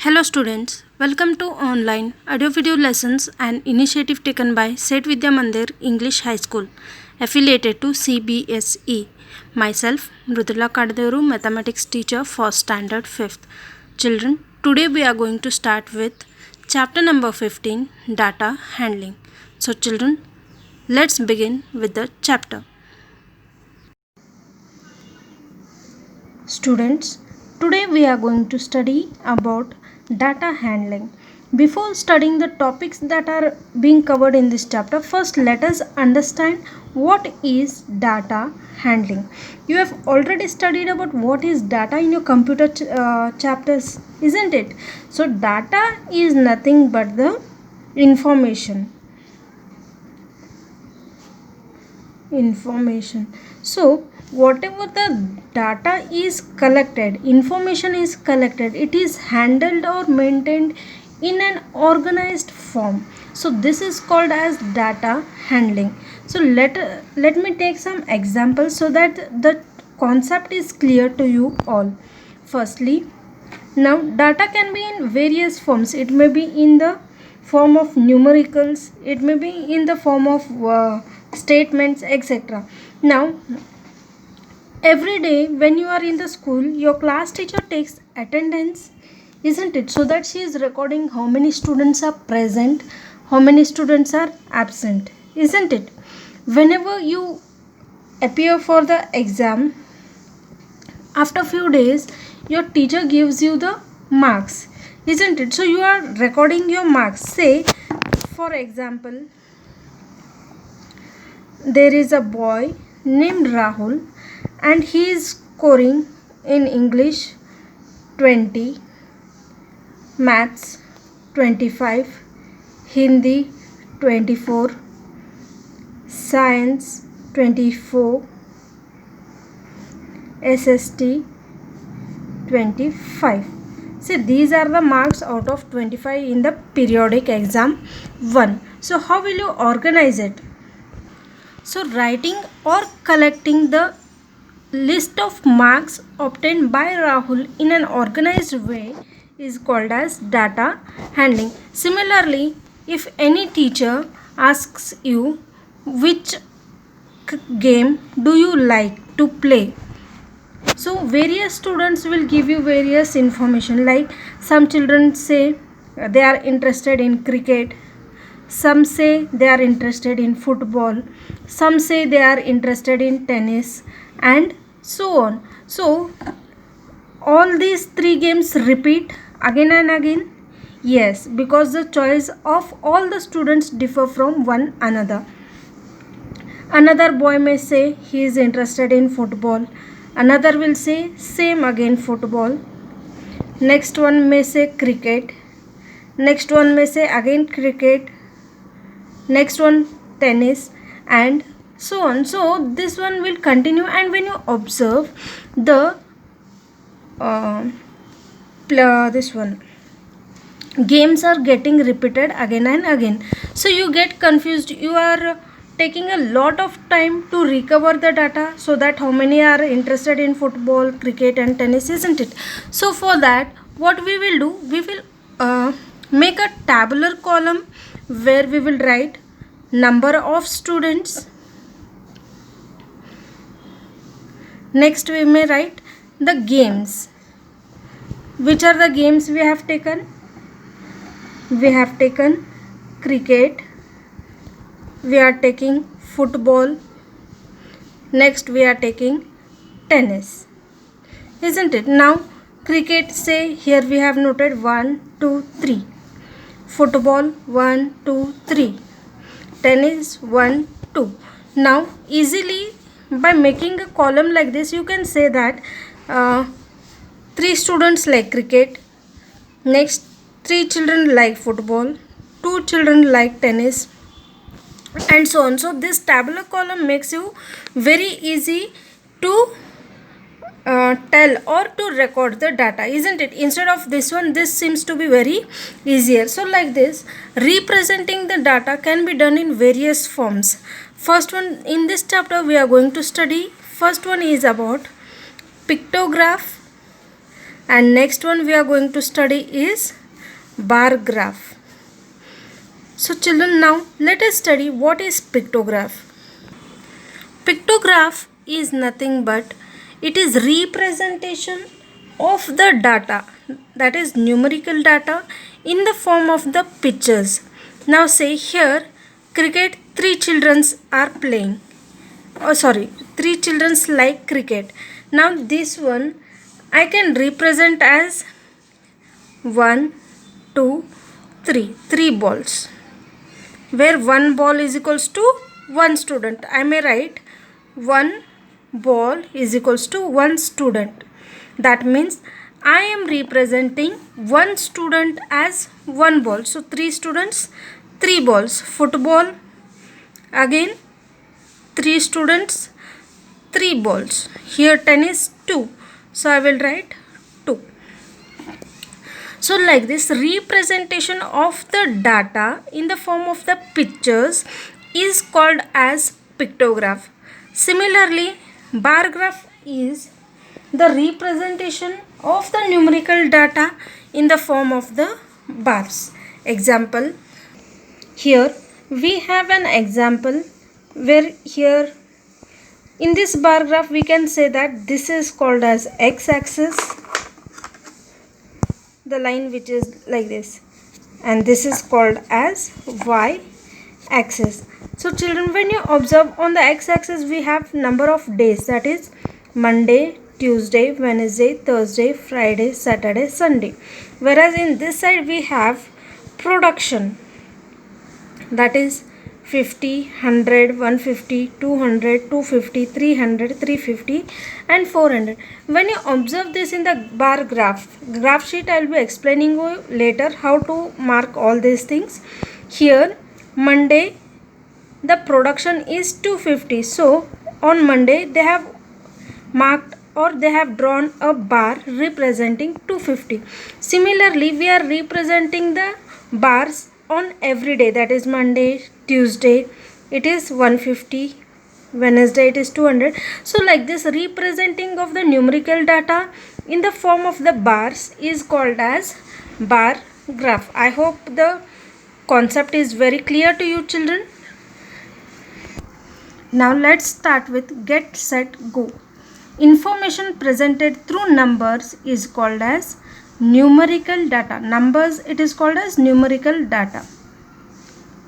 Hello students, welcome to online audio video lessons, an initiative taken by Set Vidya Mandir English High School affiliated to CBSE. Myself, Mrudula Kadderu, mathematics teacher for standard 5th. Children, today we are going to start with chapter number 15, data handling. So children, let's begin with the chapter. Students, today we are going to study about data handling. Before studying the topics that are being covered in this chapter, first let us understand what is data handling. You have already studied about what is data in your computer chapters, isn't it? So data is nothing but the information. So whatever the data is collected, information is collected, it is handled or maintained in an organized form. So this is called as data handling. So let me take some examples so that the concept is clear to you all. Firstly, now data can be in various forms. It may be in the form of numericals, it may be in the form of statements, etc. Now every day when you are in the school, your class teacher takes attendance, isn't it? So that she is recording how many students are present, how many students are absent, isn't it? Whenever you appear for the exam, after few days your teacher gives you the marks, isn't it? So you are recording your marks. Say for example, there is a boy named Rahul and he is scoring in English 20, Maths 25, Hindi 24, Science 24, SST 25. See, these are the marks out of 25 in the periodic exam 1. So how will you organize it? So writing or collecting the list of marks obtained by Rahul in an organized way is called as data handling. Similarly, if any teacher asks you which game do you like to play, so various students will give you various information, like some children say they are interested in cricket, some say they are interested in football, some say they are interested in tennis, and so on. So all these three games repeat again and again? Yes, because the choice of all the students differ from one another. Another boy may say he is interested in football, another will say same again football, next one may say cricket, next one may say again cricket, next one tennis, and so on. So this one will continue, and when you observe the this one games are getting repeated again and again, so you get confused. You are taking a lot of time to recover the data, so that how many are interested in football, cricket and tennis, isn't it? So for that, what we will do, we will make a tabular column where we will write number of students. Next we may write the games. Which are the games we have taken? We have taken cricket, we are taking football, next we are taking tennis, isn't it? Now cricket, say here we have noted 1, 2, 3, football 1, 2, 3, tennis 1, 2. Now easily by making a column like this, you can say that 3 students like cricket, next 3 children like football, 2 children like tennis, and so on. So this tabular column makes you very easy to tell or to record the data, isn't it? Instead of this one, this seems to be very easier. So like this, representing the data can be done in various forms. First one in this chapter we are going to study. First one is about pictograph, And next one we are going to study is bar graph. So children, now let us study what is pictograph. Pictograph is nothing but it is representation of the data, that is numerical data, in the form of the pictures. Now say here cricket, three children are playing. Three children like cricket. Now this one I can represent as 1, 2, 3. 3 balls. Where 1 ball is equals to 1 student. I may write 1 ball is equals to 1 student. That means I am representing 1 student as 1 ball. So 3 students, 3 balls. Football, again 3 students, 3 balls. Here tennis, 2. So I will write 2. So like this, representation of the data in the form of the pictures is called as pictograph. Similarly, bar graph is the representation of the numerical data in the form of the bars. Example, here we have an example where here in this bar graph we can say that this is called as x-axis, the line which is like this, and this is called as y-axis. So children, when you observe on the x-axis we have number of days, that is Monday, Tuesday, Wednesday, Thursday, Friday, Saturday, Sunday. Whereas in this side we have production, that is 50, 100, 150, 200, 250, 300, 350 and 400. When you observe this in the bar graph sheet, I will be explaining you later how to mark all these things. Here Monday the production is 250. So on Monday they have marked or they have drawn a bar representing 250. Similarly, we are representing the bars on every day, that is Monday, Tuesday it is 150, Wednesday it is 200. So like this, representing of the numerical data in the form of the bars is called as bar graph. I hope the concept is very clear to you children. Now let's start with get, set, go. Information presented through numbers is called as numerical data. Numbers, it is called as numerical data.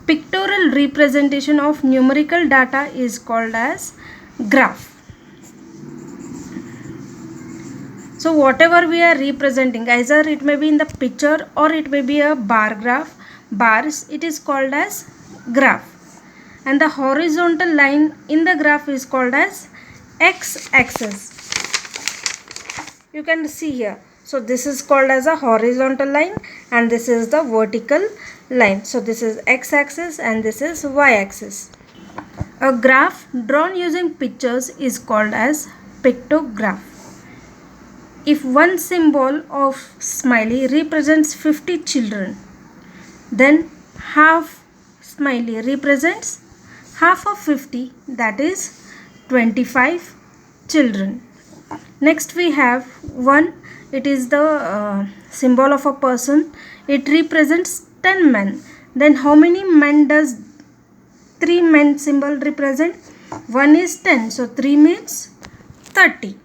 Pictorial representation of numerical data is called as graph. So whatever we are representing, either it may be in the picture or it may be a bar graph, bars, it is called as graph. And the horizontal line in the graph is called as x-axis. You can see here. So this is called as a horizontal line and this is the vertical line. So this is x-axis and this is y-axis. A graph drawn using pictures is called as pictograph. If one symbol of smiley represents 50 children, then half smiley represents half of 50, that is 25 children. Next we have 1, it is the symbol of a person, it represents 10 men. Then how many men does 3 men symbol represent? 1 is 10, so 3 means 30.